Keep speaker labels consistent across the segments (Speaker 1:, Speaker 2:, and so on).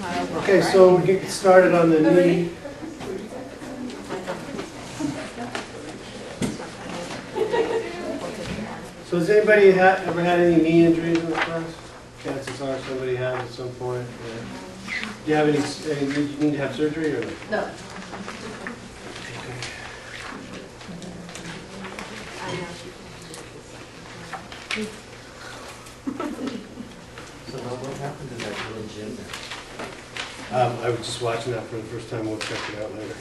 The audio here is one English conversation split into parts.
Speaker 1: Okay, so we get started on the knee. So has anybody ever had any knee injuries in the class? Chances are somebody has at some point. Yeah. Do you have any you need to have surgery or no?
Speaker 2: No.
Speaker 3: So now what happened to that little gym there?
Speaker 1: I was just watching that for the first time. We'll check it out later.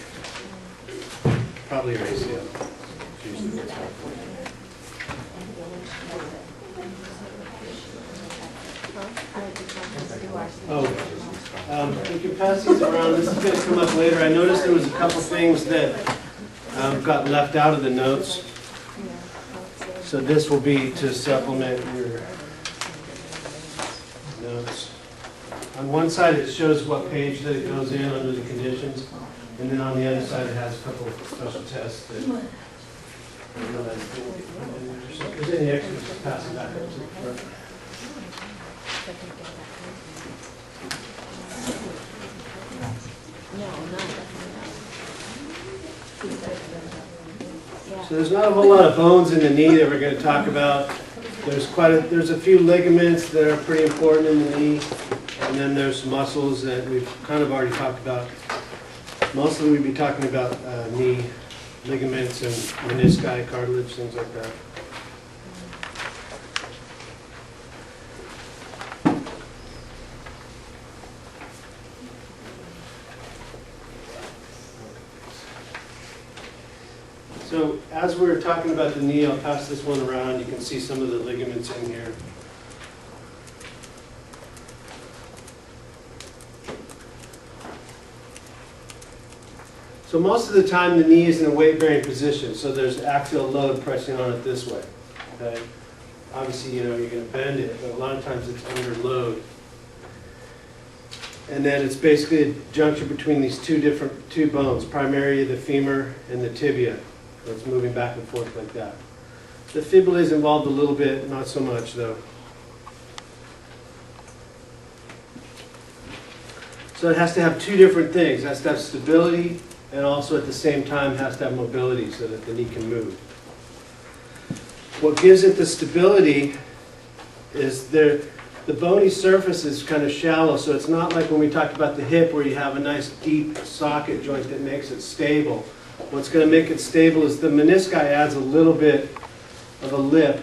Speaker 1: Probably your ACL. It's usually what's happening. We can pass these around. This is going to come up later. I noticed there was a couple things that got left out of the notes. So this will be to supplement your notes. On one side it shows what page that it goes in under the conditions, and then on the other side it has a couple of special tests that if there's any extras, just pass it back up to the front. So there's not a whole lot of bones in the knee that we're going to talk about. There's a few ligaments that are pretty important in the knee, and then there's muscles that we've kind of already talked about. Mostly we'd be talking about knee ligaments and menisci, cartilage, things like that. So as we're talking about the knee, I'll pass this one around. You can see some of the ligaments in here. So most of the time the knee is in a weight-bearing position, so there's axial load pressing on it this way. Okay? Obviously, you're going to bend it, but a lot of times it's under load. And then it's basically a junction between these two bones, primarily the femur and the tibia. So it's moving back and forth like that. The fibula is involved a little bit, not so much though. So it has to have two different things. It has to have stability, and also at the same time has to have mobility so that the knee can move. What gives it the stability is the bony surface is kind of shallow, so it's not like when we talked about the hip where you have a nice deep socket joint that makes it stable. What's going to make it stable is the menisci adds a little bit of a lip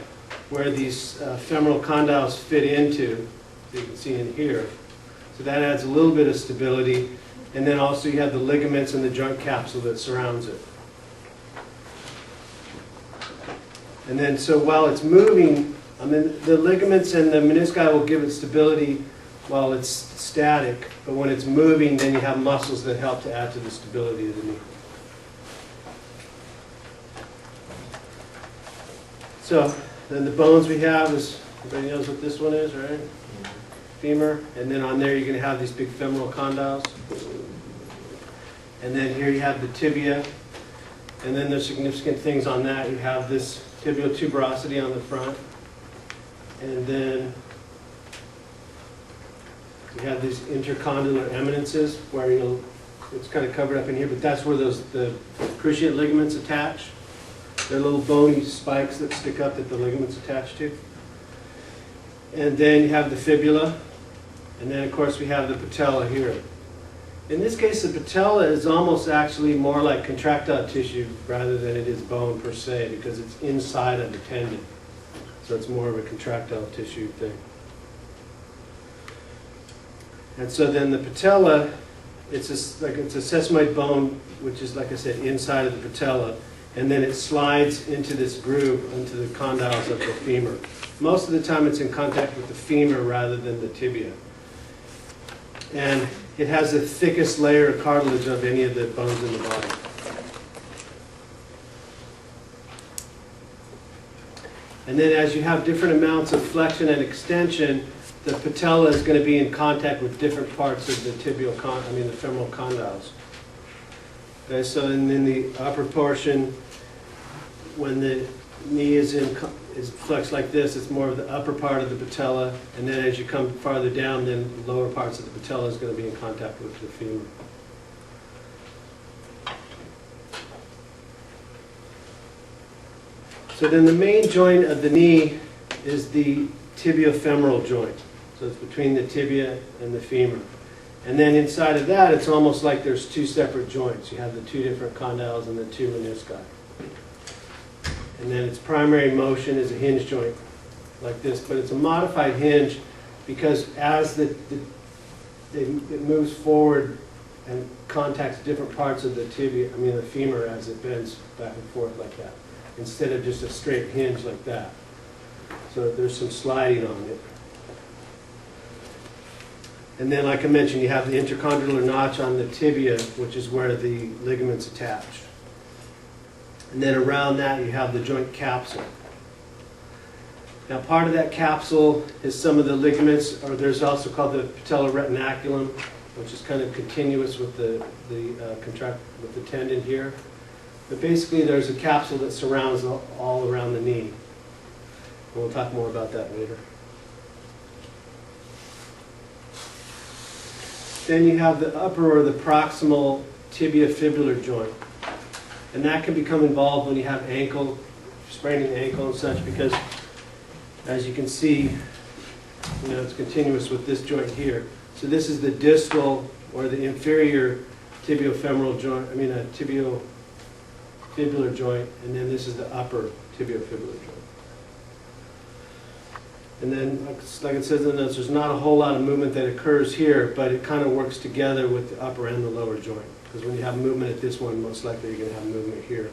Speaker 1: where these femoral condyles fit into, you can see in here. So that adds a little bit of stability. And then also you have the ligaments and the joint capsule that surrounds it. And then so while it's moving, the ligaments and the menisci will give it stability while it's static. But when it's moving, then you have muscles that help to add to the stability of the knee. So then the bones we have is, everybody knows what this one is, right? Femur. And then on there you're going to have these big femoral condyles. And then here you have the tibia. And then there's significant things on that. You have this tibial tuberosity on the front. And then you have these intercondylar eminences where it's kind of covered up in here, but that's where the cruciate ligaments attach. They're little bony spikes that stick up that the ligaments attach to. And then you have the fibula. And then, of course, we have the patella here. In this case, the patella is almost actually more like contractile tissue rather than it is bone per se, because it's inside of the tendon. So it's more of a contractile tissue thing. And so then the patella, it's a sesamoid bone, which is, like I said, inside of the patella. And then it slides into this groove, into the condyles of the femur. Most of the time it's in contact with the femur rather than the tibia. And it has the thickest layer of cartilage of any of the bones in the body. And then as you have different amounts of flexion and extension, the patella is going to be in contact with different parts of the the femoral condyles. Okay, so in the upper portion, when the knee is is flexed like this, it's more of the upper part of the patella, and then as you come farther down, then the lower parts of the patella is going to be in contact with the femur. So then the main joint of the knee is the tibiofemoral joint. So it's between the tibia and the femur. And then inside of that, it's almost like there's two separate joints. You have the two different condyles and the two menisci. And then its primary motion is a hinge joint like this, but it's a modified hinge because as it moves forward and contacts different parts of the tibia, the femur, as it bends back and forth like that, instead of just a straight hinge like that. So there's some sliding on it. And then, like I mentioned, you have the intercondylar notch on the tibia, which is where the ligaments attach. And then around that, you have the joint capsule. Now, part of that capsule is some of the ligaments, or there's also called the patelloretinaculum, which is kind of continuous with the tendon here. But basically, there's a capsule that surrounds all around the knee. And we'll talk more about that later. Then you have the upper or the proximal tibiofibular joint. And that can become involved when you have spraining the ankle and such, because as you can see, it's continuous with this joint here. So this is the distal or the inferior tibiofemoral joint, tibiofibular joint, and then this is the upper tibiofibular joint. And then, like it says in the notes, there's not a whole lot of movement that occurs here, but it kind of works together with the upper and the lower joint. Because when you have movement at this one, most likely you're going to have movement here.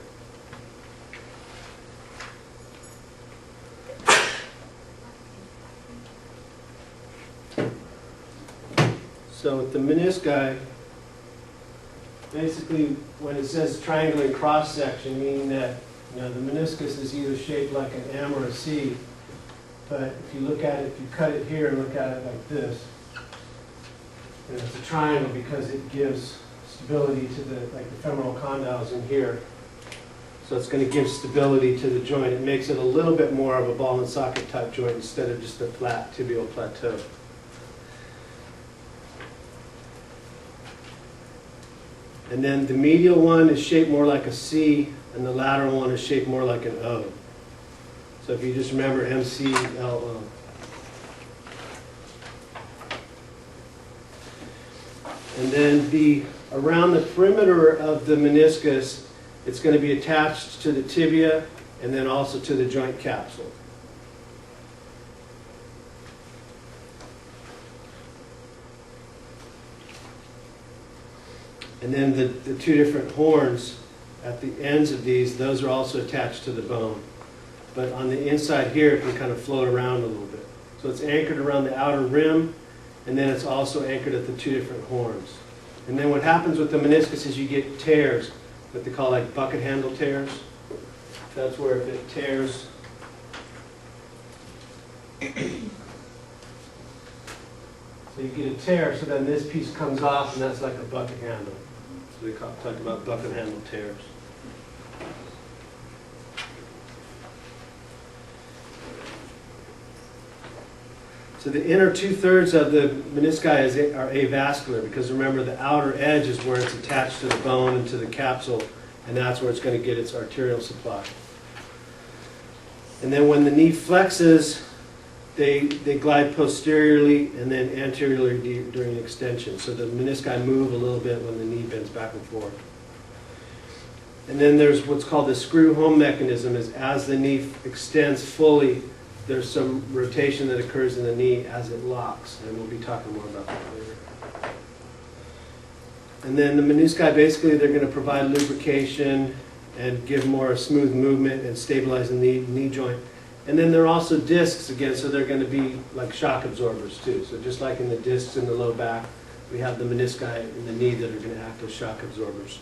Speaker 1: So with the menisci, basically when it says triangular cross-section, meaning that the meniscus is either shaped like an M or a C, but if you look at it, if you cut it here and look at it like this, then it's a triangle because it gives stability to the femoral condyles in here. So it's going to give stability to the joint. It makes it a little bit more of a ball and socket type joint instead of just a flat tibial plateau. And then the medial one is shaped more like a C, and the lateral one is shaped more like an O. So if you just remember MCLO. And then around the perimeter of the meniscus, it's going to be attached to the tibia and then also to the joint capsule. And then the two different horns at the ends of these, those are also attached to the bone. But on the inside here, it can kind of float around a little bit. So it's anchored around the outer rim, and then it's also anchored at the two different horns. And then what happens with the meniscus is you get tears, what they call like bucket handle tears. That's where if it tears, so you get a tear, so then this piece comes off, and that's like a bucket handle. So we talk about bucket handle tears. So the inner 2/3 of the menisci are avascular, because remember the outer edge is where it's attached to the bone and to the capsule, and that's where it's going to get its arterial supply. And then when the knee flexes, they glide posteriorly and then anteriorly during extension. So the menisci move a little bit when the knee bends back and forth. And then there's what's called the screw home mechanism, is as the knee extends fully, there's some rotation that occurs in the knee as it locks, and we'll be talking more about that later. And then the menisci, basically, they're going to provide lubrication and give more smooth movement and stabilize the knee joint. And then they're also discs again, so they're going to be like shock absorbers too. So just like in the discs in the low back, we have the menisci in the knee that are going to act as shock absorbers.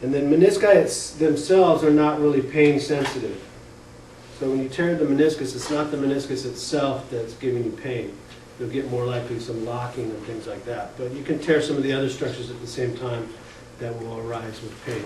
Speaker 1: And then menisci themselves are not really pain sensitive. So when you tear the meniscus, it's not the meniscus itself that's giving you pain. You'll get more likely some locking and things like that. But you can tear some of the other structures at the same time that will arise with pain.